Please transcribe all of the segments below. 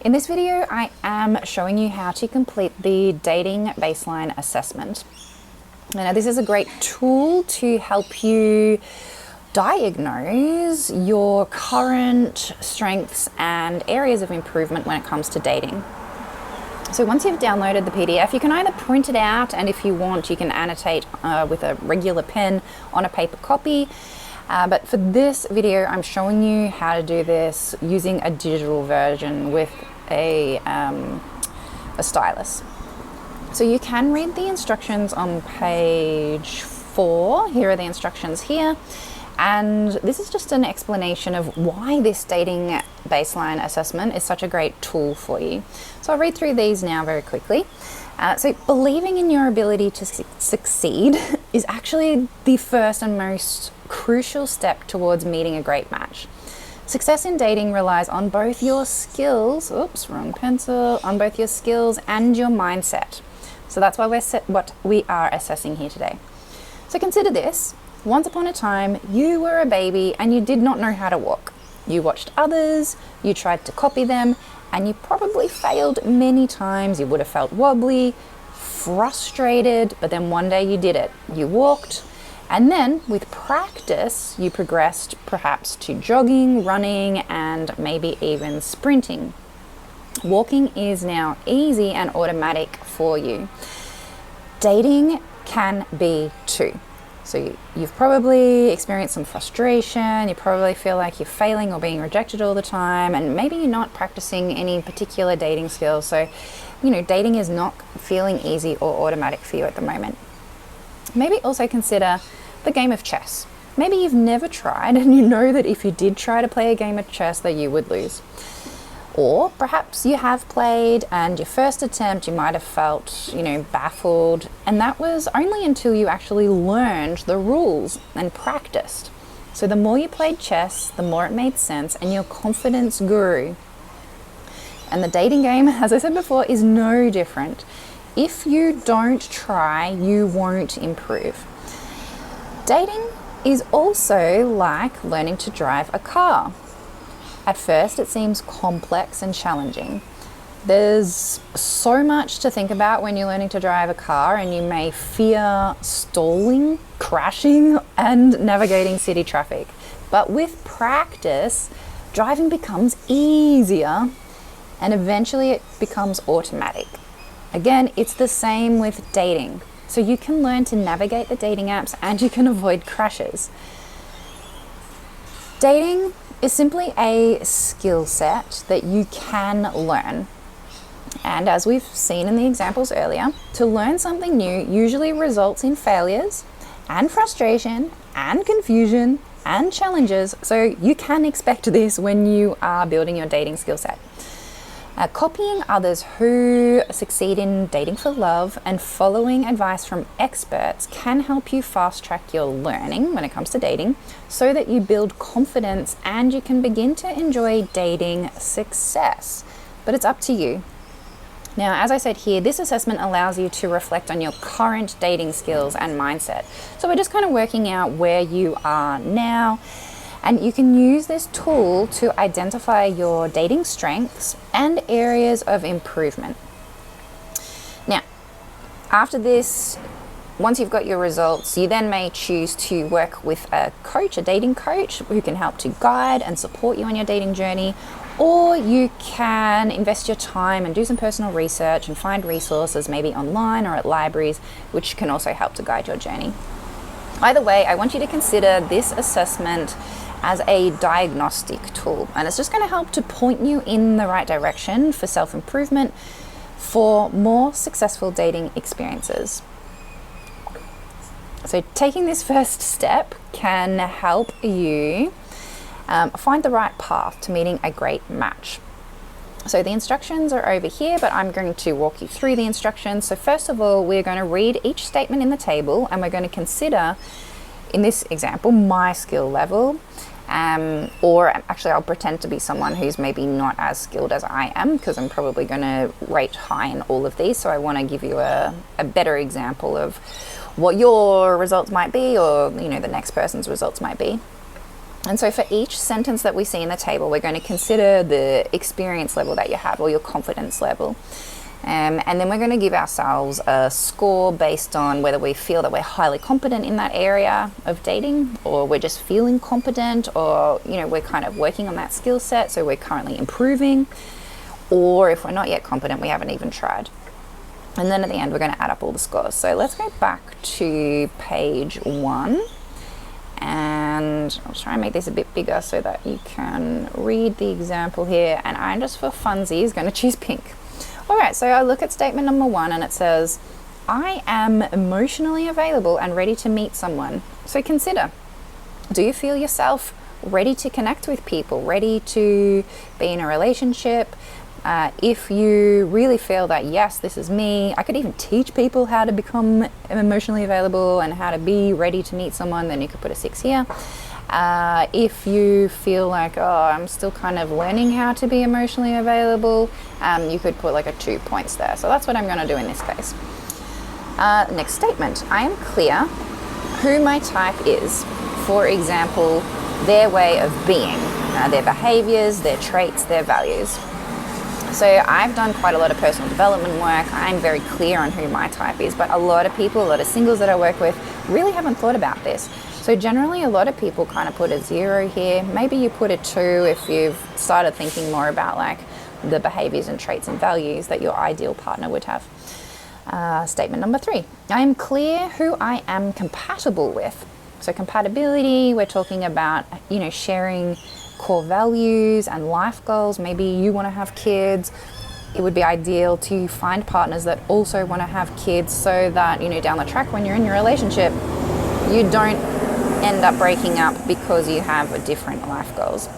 In this video, I am showing you how to complete the dating baseline assessment. Now, this is a great tool to help you diagnose your current strengths and areas of improvement when it comes to dating. So once you've downloaded the PDF, you can either print it out, and if you want, you can annotate with a regular pen on a paper copy. But for this video, I'm showing you how to do this using a digital version with a stylus. So you can read the instructions on page 4. Here are the instructions here. And this is just an explanation of why this dating baseline assessment is such a great tool for you. So I'll read through these now very quickly. So believing in your ability to succeed is actually the first and most crucial step towards meeting a great match. Success in dating relies on both your skills, on both your skills and your mindset. So that's why what we are assessing here today. So consider this. Once upon a time, you were a baby and you did not know how to walk. You watched others, you tried to copy them, and you probably failed many times. You would have felt wobbly, frustrated, but then one day you did it. You walked, and then with practice, you progressed perhaps to jogging, running, and maybe even sprinting. Walking is now easy and automatic for you. Dating can be too. So you've probably experienced some frustration, you probably feel like you're failing or being rejected all the time, and maybe you're not practicing any particular dating skills. So, dating is not feeling easy or automatic for you at the moment. Maybe also consider the game of chess. Maybe you've never tried and you know that if you did try to play a game of chess that you would lose. Or perhaps you have played and your first attempt you might have felt, baffled, and that was only until you actually learned the rules and practiced. So the more you played chess, the more it made sense and your confidence grew. And the dating game, as I said before, is no different. If you don't try, you won't improve. Dating is also like learning to drive a car. At first, it seems complex and challenging. There's so much to think about when you're learning to drive a car, and you may fear stalling, crashing, and navigating city traffic. But with practice, driving becomes easier, and eventually it becomes automatic. Again, it's the same with dating. So you can learn to navigate the dating apps and you can avoid crashes. Dating is simply a skill set that you can learn. And as we've seen in the examples earlier, to learn something new usually results in failures and frustration and confusion and challenges. So you can expect this when you are building your dating skill set. Copying others who succeed in dating for love and following advice from experts can help you fast track your learning when it comes to dating, so that you build confidence and you can begin to enjoy dating success. But it's up to you. Now, as I said here, this assessment allows you to reflect on your current dating skills and mindset. So we're just kind of working out where you are now. And you can use this tool to identify your dating strengths and areas of improvement. Now, after this, once you've got your results, you then may choose to work with a coach, a dating coach, who can help to guide and support you on your dating journey. Or you can invest your time and do some personal research and find resources, maybe online or at libraries, which can also help to guide your journey. Either way, I want you to consider this assessment as a diagnostic tool, and it's just going to help to point you in the right direction for self-improvement, for more successful dating experiences. So taking this first step can help you find the right path to meeting a great match. So the instructions are over here, but I'm going to walk you through the instructions. So first of all, we're going to read each statement in the table, and we're going to consider, in this example, my skill level, or actually I'll pretend to be someone who's maybe not as skilled as I am, because I'm probably going to rate high in all of these. So I want to give you a better example of what your results might be, or the next person's results might be. And so for each sentence that we see in the table, we're going to consider the experience level that you have, or your confidence level. And then we're going to give ourselves a score based on whether we feel that we're highly competent in that area of dating, or we're just feeling competent, or, you know, we're kind of working on that skill set, so we're currently improving, or if we're not yet competent, we haven't even tried. And then at the end, we're going to add up all the scores. So let's go back to page 1. And I'll try and make this a bit bigger so that you can read the example here. And I'm just, for funsies, going to choose pink. All right, so I look at statement number 1 and it says, I am emotionally available and ready to meet someone. So consider, do you feel yourself ready to connect with people, ready to be in a relationship? If you really feel that, yes, this is me, I could even teach people how to become emotionally available and how to be ready to meet someone, then you could put a 6 here. If you feel like, oh, I'm still kind of learning how to be emotionally available, you could put like a 2 points there. So that's what I'm going to do in this case. Next statement, I am clear who my type is. For example, their way of being, their behaviors, their traits, their values. So I've done quite a lot of personal development work. I'm very clear on who my type is, but a lot of people, a lot of singles that I work with really haven't thought about this. So generally a lot of people kind of put a 0 here. Maybe you put a 2 if you've started thinking more about like the behaviors and traits and values that your ideal partner would have. Statement number 3, I am clear who I am compatible with. So compatibility, we're talking about, you know, sharing core values and life goals. Maybe you want to have kids. It would be ideal to find partners that also want to have kids, so that, you know, down the track when you're in your relationship, you don't end up breaking up because you have different life goals.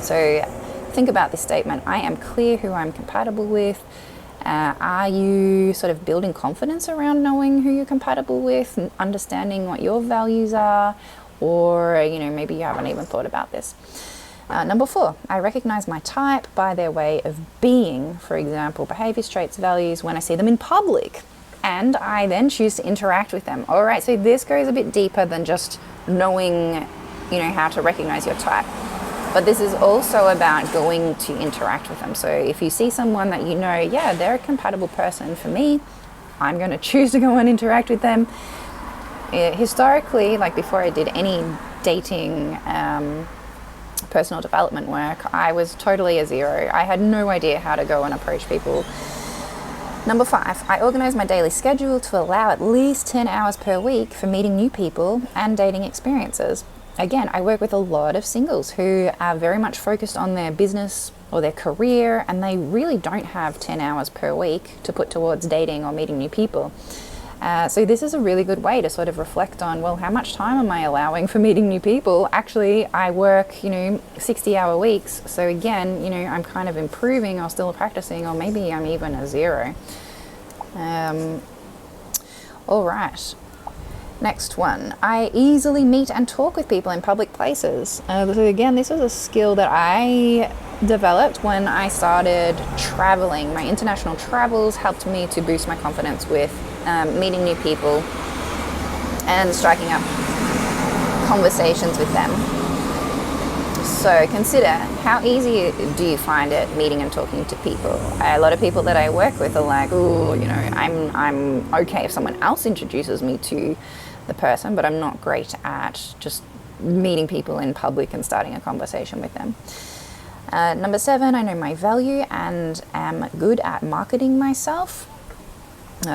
So think about this statement. I am clear who I'm compatible with. Are you sort of building confidence around knowing who you're compatible with and understanding what your values are? Or, you know, maybe you haven't even thought about this. Number 4, I recognize my type by their way of being. For example, behaviors, traits, values, when I see them in public. And I then choose to interact with them. All right, so this goes a bit deeper than just knowing, you know, how to recognize your type. But this is also about going to interact with them. So if you see someone that you know, yeah, they're a compatible person for me, I'm going to choose to go and interact with them. Historically, like before I did any dating, personal development work, I was totally a 0. I had no idea how to go and approach people. Number 5, I organize my daily schedule to allow at least 10 hours per week for meeting new people and dating experiences. Again, I work with a lot of singles who are very much focused on their business or their career, and they really don't have 10 hours per week to put towards dating or meeting new people. So this is a really good way to sort of reflect on, well, how much time am I allowing for meeting new people? Actually, I work, you know, 60-hour weeks. So again, you know, I'm kind of improving or still practicing, or maybe I'm even a 0. All right. Next one, I easily meet and talk with people in public places. So again, this was a skill that I developed when I started traveling. My international travels helped me to boost my confidence with meeting new people and striking up conversations with them. So consider, how easy do you find it meeting and talking to people? A lot of people that I work with are like, oh, you know, I'm okay if someone else introduces me to the person, but I'm not great at just meeting people in public and starting a conversation with them. Number 7, I know my value and am good at marketing myself.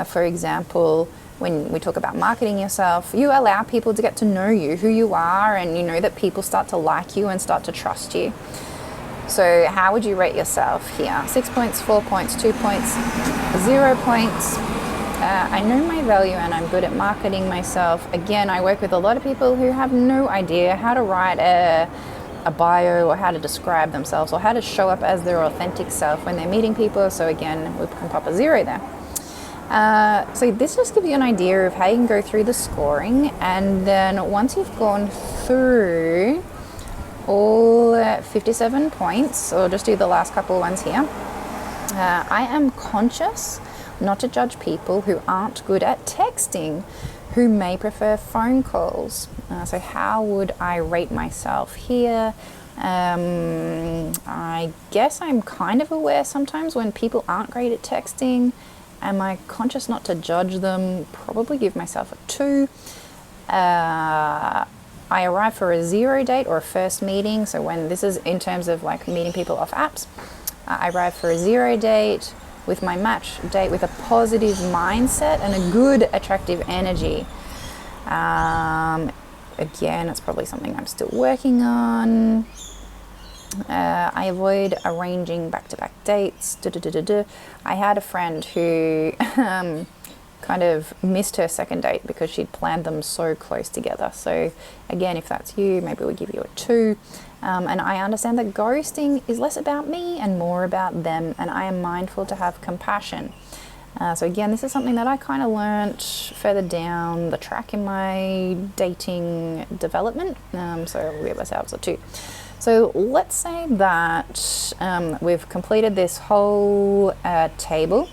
For example, when we talk about marketing yourself, you allow people to get to know you, who you are, and you know that people start to like you and start to trust you. So how would you rate yourself here? 6 points, 4 points, 2 points, 0 points. I know my value and I'm good at marketing myself. Again, I work with a lot of people who have no idea how to write a bio or how to describe themselves or how to show up as their authentic self when they're meeting people. So again, we can pop a 0 there. So this just gives you an idea of how you can go through the scoring, and then once you've gone through all 57 points, or just do the last couple ones here, I am conscious not to judge people who aren't good at texting, who may prefer phone calls. So how would I rate myself here? I guess I'm kind of aware sometimes when people aren't great at texting. Am I conscious not to judge them? Probably give myself a 2. I arrive for a 0 date or a first meeting. So when this is in terms of like meeting people off apps, I arrive for a 0 date with my match date with a positive mindset and a good attractive energy. Again, it's probably something I'm still working on. I avoid arranging back-to-back dates. I had a friend who kind of missed her second date because she'd planned them so close together. So again, if that's you, maybe we'll give you a 2. And I understand that ghosting is less about me and more about them, and I am mindful to have compassion. So again, this is something that I kind of learnt further down the track in my dating development. So we'll give ourselves a 2. So let's say that we've completed this whole table.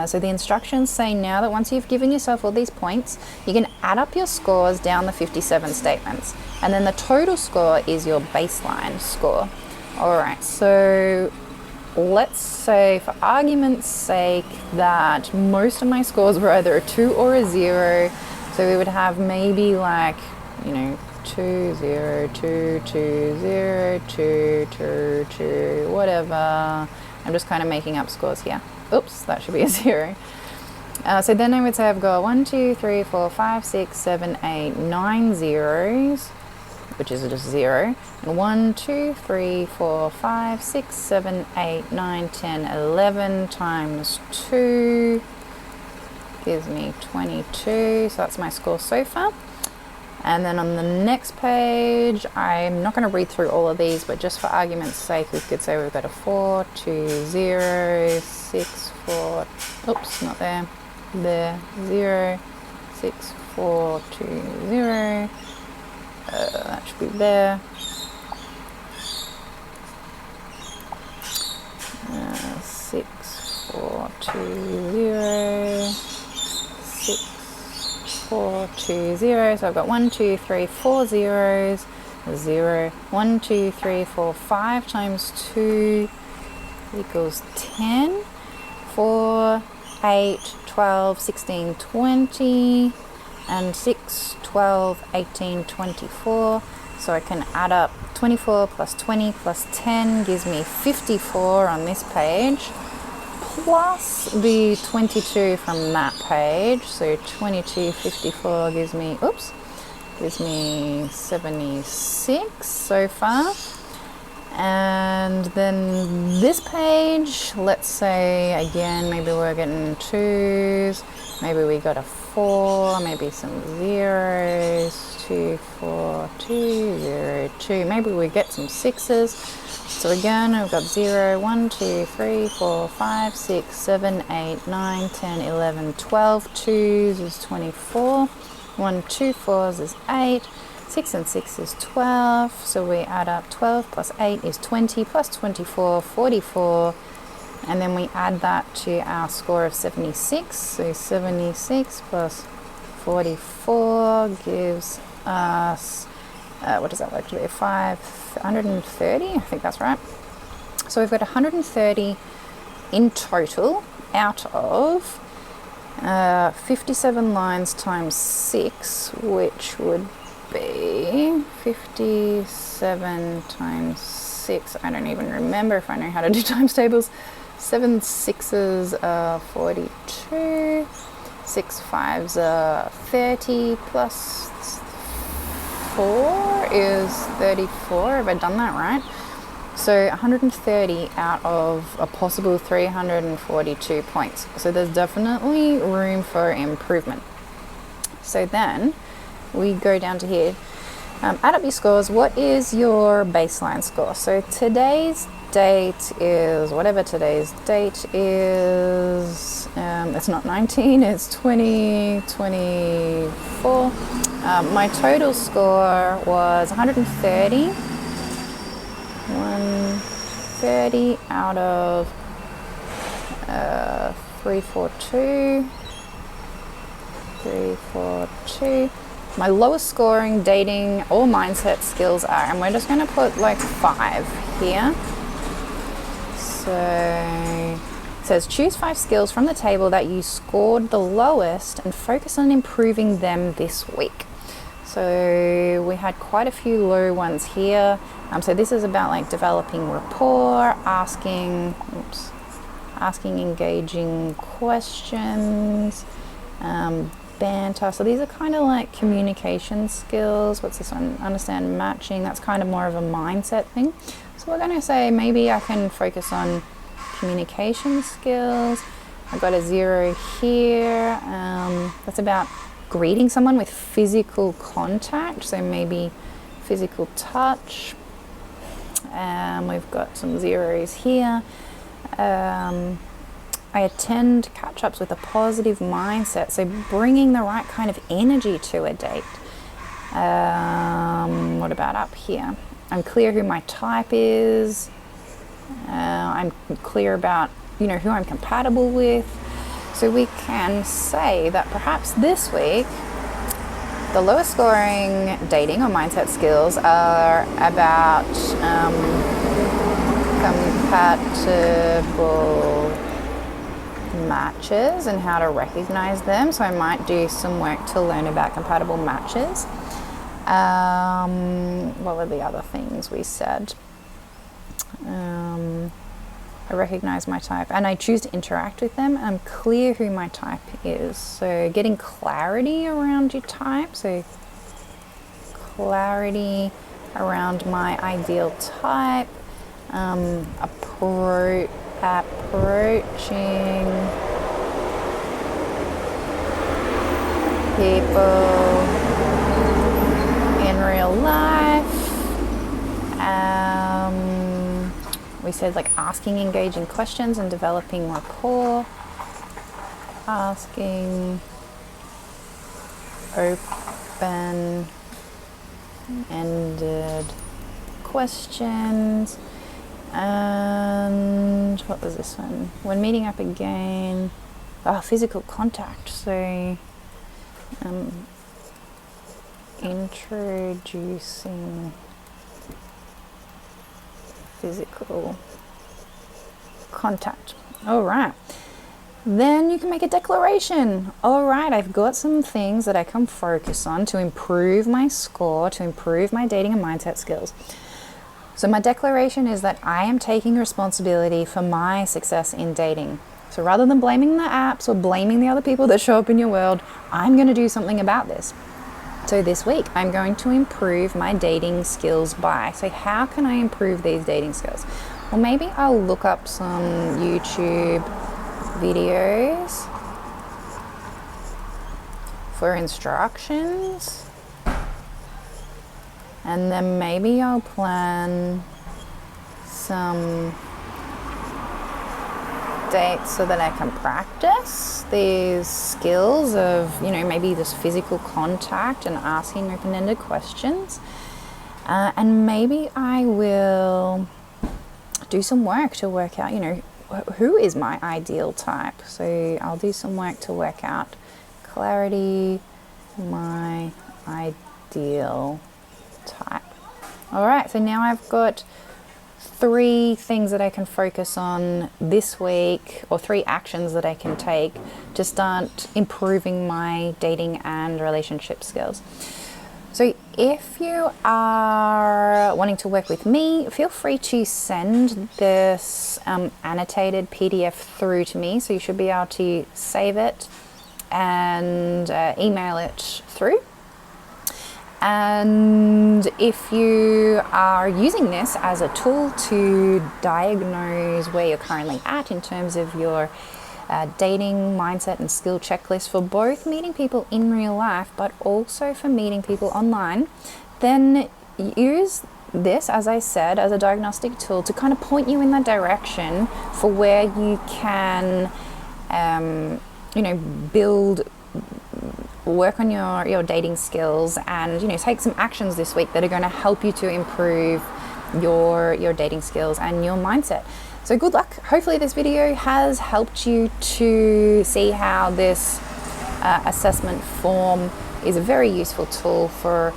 So the instructions say now that once you've given yourself all these points, you can add up your scores down the 57 statements. And then the total score is your baseline score. All right, so let's say for argument's sake that most of my scores were either a 2 or a 0. So we would have maybe like, 2, 0, 2, 2, 0, 2, 2, 2, whatever. I'm just kind of making up scores here. Oops, that should be a 0. So then I would say I've got 1, 2, 3, 4, 5, 6, 7, 8, 9 zeros, which is just 0. And 1, 2, 3, 4, 5, 6, 7, 8, 9, 10, 11 times 2 gives me 22. So that's my score so far. And then on the next page, I'm not going to read through all of these, but just for argument's sake, we could say we've got a 4, 2, 0, 6, 4, oops, not there, 0, 6, 4, 2, 0, that should be there, 6, 4, 2, 0, 6, 4, 2, 0. So I've got 1, 2, 3, 4 zeros, 0. 1, 2, 3, 4, 5 times 2 equals 10. 4, 8, 12, 16, 20, and 6, 12, 18, 24. So I can add up 24 plus 20 plus 10 gives me 54 on this page, plus the 22 from that page. So 22, 54 gives me 76 so far. And then this page, let's say again, maybe we're getting 2s, maybe we got a 4, maybe some zeros, 2, 4, 2, 0, 2, maybe we get some 6s. So again, we've got 0, 1, 2, 3, 4, 5, 6, 7, 8, 9, 10, 11, 12. 2s is 24. 1, 2, 4s is 8. 6 and 6 is 12. So we add up 12 plus 8 is 20 plus 24, 44. And then we add that to our score of 76. So 76 plus 44 gives us, what does that work to be? 530, I think that's right. So we've got 130 in total out of 57 lines times 6, which would be 57 times 6. I don't even remember if I know how to do times tables. 7 6s are 42. 6 5s are 30 plus 4 is 34. Have I done that right? So 130 out of a possible 342 points. So there's definitely room for improvement. So then we go down to here. Add up your scores. What is your baseline score? So today's date is whatever today's date is. It's not 19, it's 2024. My total score was 130. 130 out of 342. 342. my lowest scoring dating or mindset skills are, and we're just going to put like 5 here. So it says choose 5 skills from the table that you scored the lowest and focus on improving them this week. So we had quite a few low ones here. So this is about like developing rapport, asking engaging questions, banter. So these are kind of like communication skills. What's this one? Understand matching. That's kind of more of a mindset thing. So we're going to say maybe I can focus on communication skills. I've got a 0 here. That's about greeting someone with physical contact. So maybe physical touch. We've got some 0s here. I attend catch-ups with a positive mindset, so bringing the right kind of energy to a date. What about up here? I'm clear who my type is. I'm clear about, who I'm compatible with. So we can say that perhaps this week, the lowest scoring dating or mindset skills are about compatible matches and how to recognize them. So I might do some work to learn about compatible matches. What were the other things we said? I recognize my type and I choose to interact with them. I'm clear who my type is. So getting clarity around your type. So clarity around my ideal type. Approaching people in real life. We said like asking engaging questions and developing rapport. Asking open-ended questions. And what was this one? When meeting up again, physical contact. So introducing physical contact. All right. Then you can make a declaration. All right, I've got some things that I can focus on to improve my score, to improve my dating and mindset skills. So my declaration is that I am taking responsibility for my success in dating. So rather than blaming the apps or blaming the other people that show up in your world, I'm going to do something about this. So this week, I'm going to improve my dating skills by. So how can I improve these dating skills? Well, maybe I'll look up some YouTube videos for instructions. And then maybe I'll plan some dates so that I can practice these skills of, maybe this physical contact and asking open-ended questions. And maybe I will do some work to work out, who is my ideal type. So I'll do some work to work out clarity, my ideal type. All right, so now I've got 3 things that I can focus on this week, or 3 actions that I can take to start improving my dating and relationship skills. So if you are wanting to work with me, feel free to send this annotated PDF through to me. So you should be able to save it and email it through. And if you are using this as a tool to diagnose where you're currently at in terms of your dating, mindset and skill checklist for both meeting people in real life but also for meeting people online, then use this, as I said, as a diagnostic tool to kind of point you in that direction for where you can work on your dating skills and take some actions this week that are going to help you to improve your dating skills and your mindset. So good luck. Hopefully this video has helped you to see how this assessment form is a very useful tool for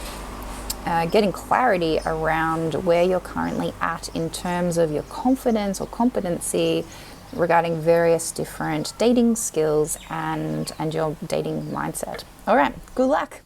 getting clarity around where you're currently at in terms of your confidence or competency regarding various different dating skills and your dating mindset. All right, good luck.